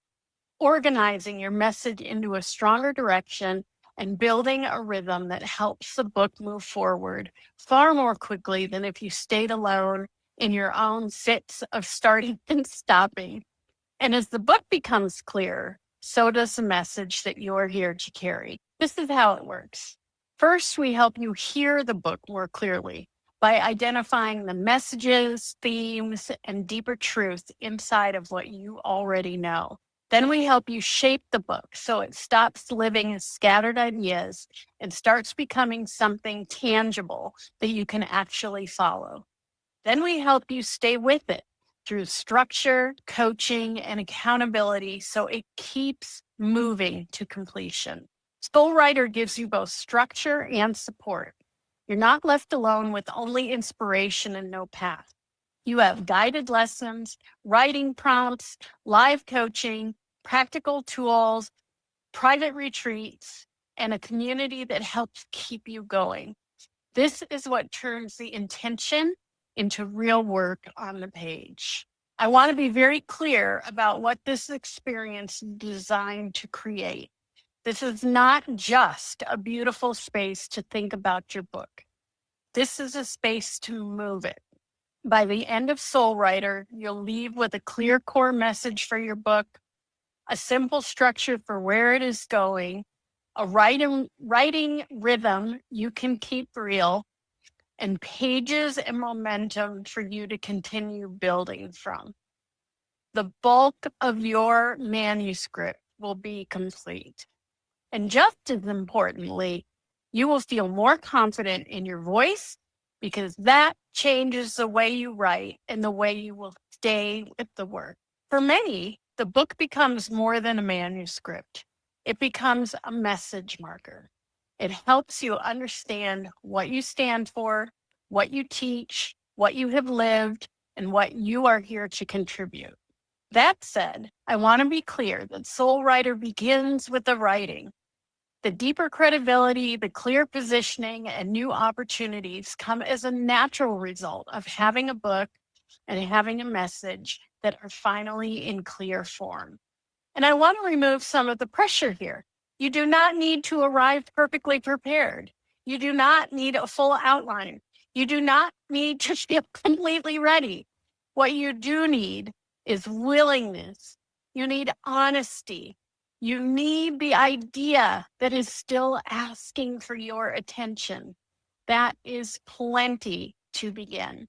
organizing your message into a stronger direction and building a rhythm that helps the book move forward far more quickly than if you stayed alone in your own fits of starting and stopping. And as the book becomes clearer, so does the message that you're here to carry. This is how it works. First, we help you hear the book more clearly by identifying the messages, themes, and deeper truth inside of what you already know. Then we help you shape the book so it stops living as scattered ideas and starts becoming something tangible that you can actually follow. Then we help you stay with it through structure, coaching, and accountability so it keeps moving to completion. Soul Writer gives you both structure and support. You're not left alone with only inspiration and no path. You have guided lessons, writing prompts, live coaching, practical tools, private retreats, and a community that helps keep you going. This is what turns the intention into real work on the page. I want to be very clear about what this experience is designed to create. This is not just a beautiful space to think about your book. This is a space to move it. By the end of Soul Writer, you'll leave with a clear core message for your book, a simple structure for where it is going, a writing rhythm you can keep real, and pages and momentum for you to continue building from. The bulk of your manuscript will be complete. And just as importantly, you will feel more confident in your voice because that changes the way you write and the way you will stay with the work. For many, the book becomes more than a manuscript. It becomes a message marker. It helps you understand what you stand for, what you teach, what you have lived, and what you are here to contribute. That said, I want to be clear that Soul Writer begins with the writing. The deeper credibility, the clear positioning, and new opportunities come as a natural result of having a book and having a message that are finally in clear form. And I want to remove some of the pressure here. You do not need to arrive perfectly prepared. You do not need a full outline. You do not need to feel completely ready. What you do need is willingness. You need honesty. You need the idea that is still asking for your attention. That is plenty to begin.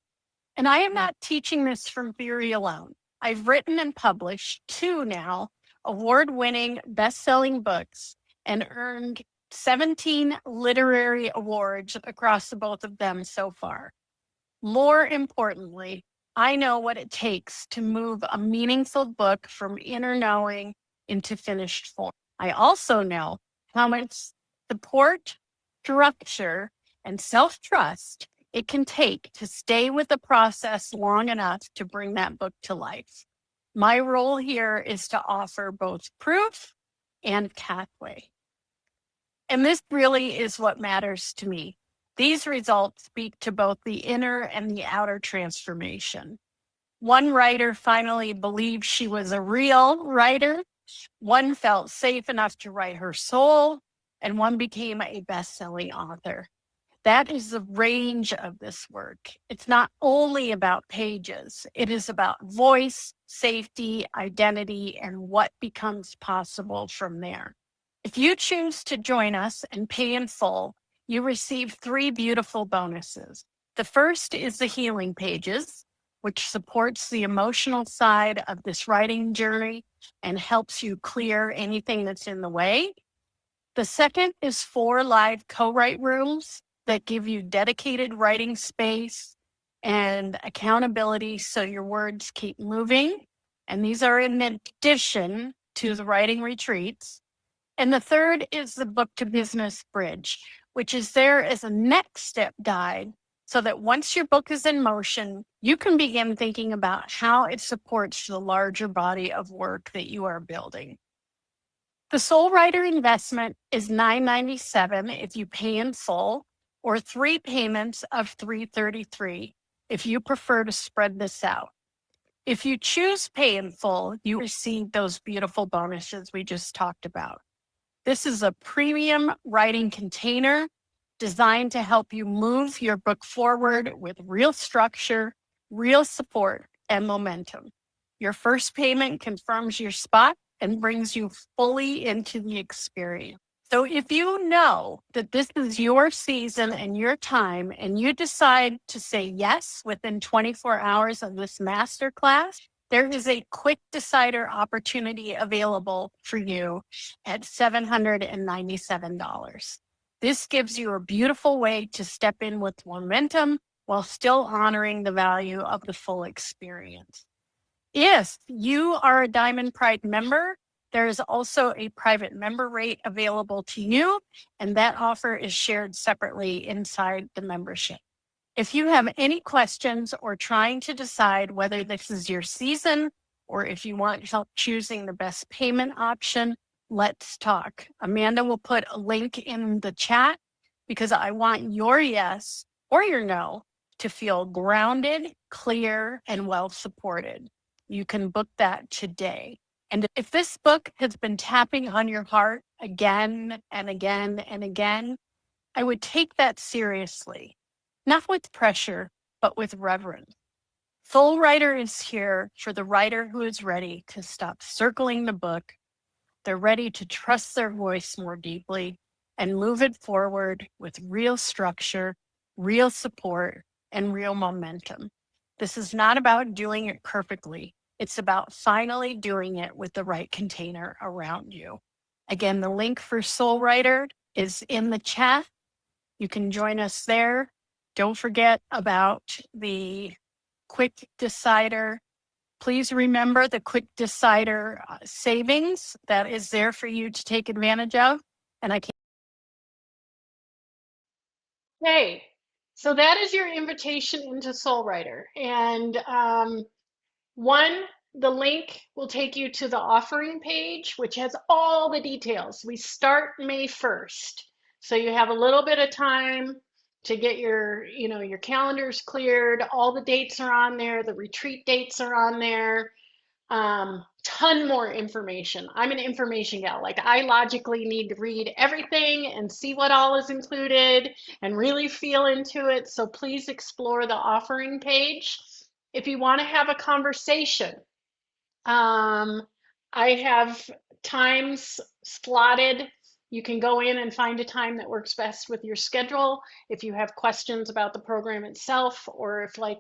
And I am not teaching this from theory alone. I've written and published 2 now award-winning best-selling books and earned 17 literary awards across the both of them so far. More importantly, I know what it takes to move a meaningful book from inner knowing into finished form. I also know how much support, structure, and self-trust it can take to stay with the process long enough to bring that book to life. My role here is to offer both proof and pathway. And this really is what matters to me. These results speak to both the inner and the outer transformation. One writer finally believed she was a real writer. One felt safe enough to write her soul, and one became a best-selling author. That is the range of this work. It's not only about pages, it is about voice, safety, identity, and what becomes possible from there. If you choose to join us and pay in full, you receive 3 beautiful bonuses. The first is the healing pages, which supports the emotional side of this writing journey and helps you clear anything that's in the way. The second is 4 live co-write rooms that give you dedicated writing space and accountability so your words keep moving. And these are in addition to the writing retreats. And the third is the Book to Business Bridge, which is there as a next step guide so that once your book is in motion, you can begin thinking about how it supports the larger body of work that you are building. The Soul Writer investment is $9.97 if you pay in full, or 3 payments of $333 if you prefer to spread this out. If you choose pay in full, you receive those beautiful bonuses we just talked about. This is a premium writing container designed to help you move your book forward with real structure, real support, and momentum. Your first payment confirms your spot and brings you fully into the experience. So if you know that this is your season and your time, and you decide to say yes within 24 hours of this masterclass, there is a quick decider opportunity available for you at $797. This gives you a beautiful way to step in with momentum while still honoring the value of the full experience. If you are a Diamond Pride member, there is also a private member rate available to you, and that offer is shared separately inside the membership. If you have any questions or trying to decide whether this is your season or if you want help choosing the best payment option, let's talk. Amanda will put a link in the chat because I want your yes or your no to feel grounded, clear, and well supported. You can book that today. And if this book has been tapping on your heart again and again and again, I would take that seriously, not with pressure, but with reverence. Soul Writer is here for the writer who is ready to stop circling the book. They're ready to trust their voice more deeply and move it forward with real structure, real support, and real momentum. This is not about doing it perfectly. It's about finally doing it with the right container around you. Again, the link for Soul Writer is in the chat. You can join us there. Don't forget about the Quick Decider. Please remember the Quick Decider savings that is there for you to take advantage of. And I can't. Okay, so that is your invitation into Soul Writer. And the link will take you to the offering page, which has all the details. We start May 1st. So you have a little bit of time to get your calendars cleared. All the dates are on there. The retreat dates are on there. Ton more information. I'm an information gal. Like, I logically need to read everything and see what all is included and really feel into it. So please explore the offering page. If you want to have a conversation, I have times slotted. You can go in and find a time that works best with your schedule. If you have questions about the program itself, or if, like,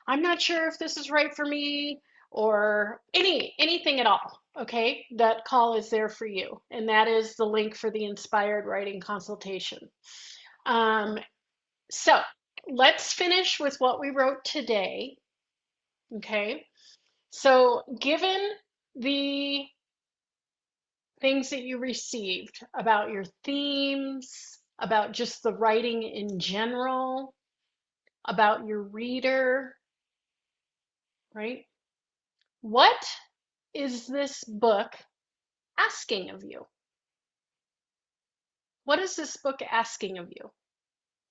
I'm not sure if this is right for me, or anything at all, okay, that call is there for you. And that is the link for the Inspired Writing Consultation. So let's finish with what we wrote today, okay? So given the things that you received about your themes, about just the writing in general, about your reader, right? What is this book asking of you? What is this book asking of you?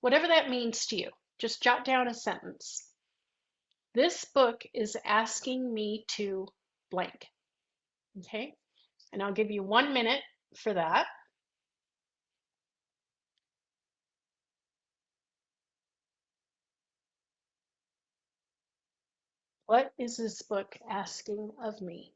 Whatever that means to you, just jot down a sentence. This book is asking me to blank. Okay, and I'll give you 1 minute for that. What is this book asking of me?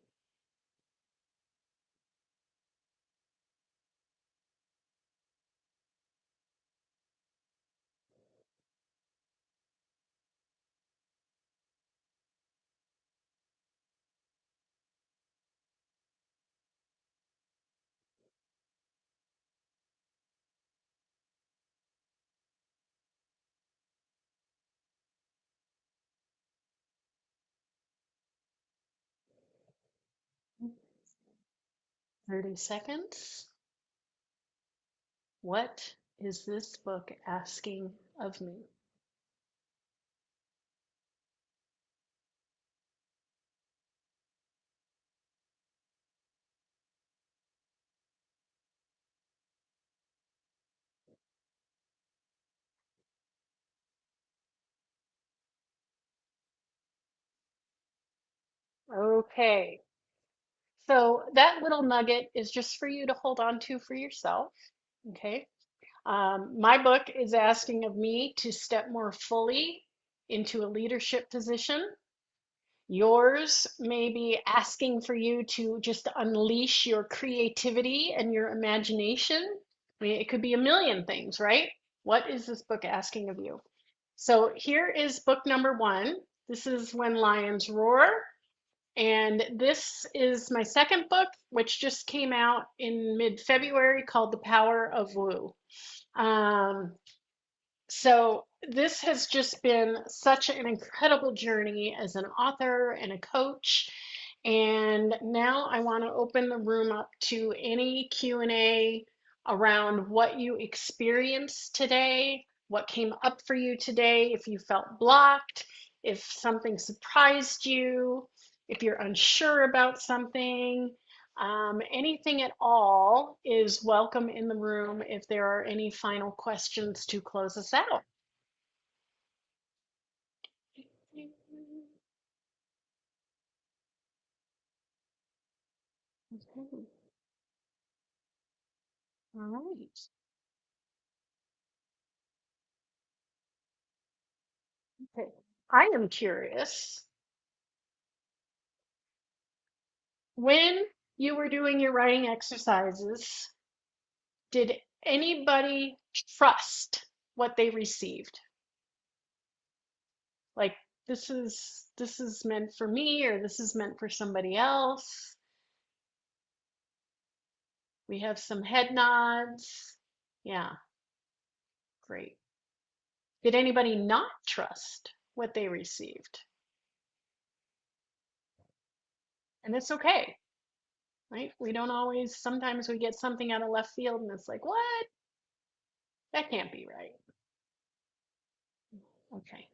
Mm, 30 seconds. What is this book asking of me? Okay, so that little nugget is just for you to hold on to for yourself. Okay, my book is asking of me to step more fully into a leadership position. Yours may be asking for you to just unleash your creativity and your imagination. I mean, it could be a million things, right? What is this book asking of you? So here is book number 1. This is When Lions Roar. And this is my second book, which just came out in mid-February, called The Power of Woo. Um, so this has just been such an incredible journey as an author and a coach. And now I want to open the room up to any Q&A around what you experienced today, what came up for you today, if you felt blocked, if something surprised you, if you're unsure about something. Anything at all is welcome in the room if there are any final questions to close us out. Okay. All right. Okay. I am curious, when you were doing your writing exercises, did anybody trust what they received? Like, this is meant for me, or this is meant for somebody else? We have some head nods. Yeah, great. Did anybody not trust what they received? And it's okay, right? We don't always, sometimes we get something out of left field and it's like, what? That can't be right. Okay.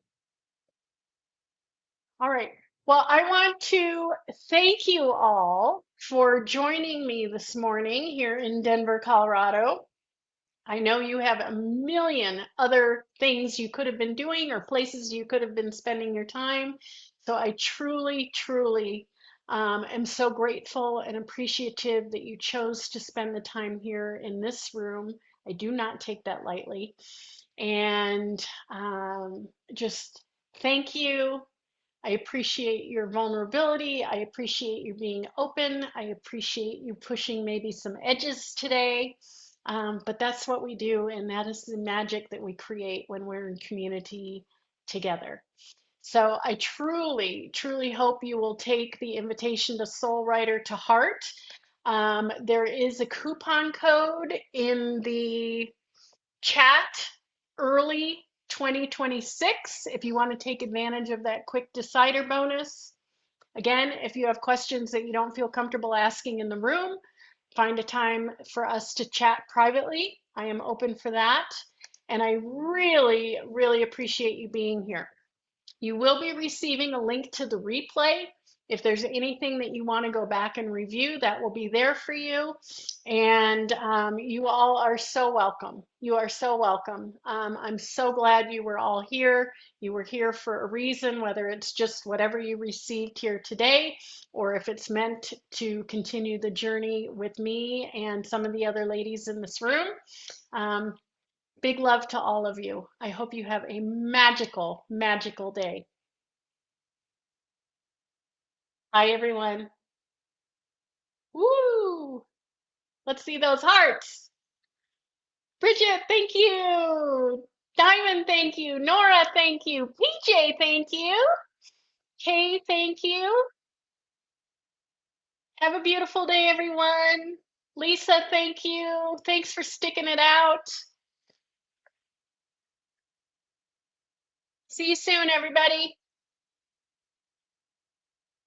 All right. Well, I want to thank you all for joining me this morning here in Denver, Colorado. I know you have a million other things you could have been doing or places you could have been spending your time. So I truly, truly am so grateful and appreciative that you chose to spend the time here in this room. I do not take that lightly. And just thank you. I appreciate your vulnerability. I appreciate you being open. I appreciate you pushing maybe some edges today. But that's what we do, and that is the magic that we create when we're in community together. So I truly, truly hope you will take the invitation to Soul Writer to heart. There is a coupon code in the chat, early 2026, if you want to take advantage of that quick decider bonus. Again, if you have questions that you don't feel comfortable asking in the room, find a time for us to chat privately. I am open for that. And I really, really appreciate you being here. You will be receiving a link to the replay If there's anything that you want to go back and review, that will be there for you. And you all are so welcome. You are so welcome. I'm so glad you were all here. You were here for a reason, whether it's just whatever you received here today, or if it's meant to continue the journey with me and some of the other ladies in this room. Big love to all of you. I hope you have a magical, magical day. Bye, everyone. Woo! Let's see those hearts. Bridget, thank you. Diamond, thank you. Nora, thank you. PJ, thank you. Kay, thank you. Have a beautiful day, everyone. Lisa, thank you. Thanks for sticking it out. See you soon, everybody.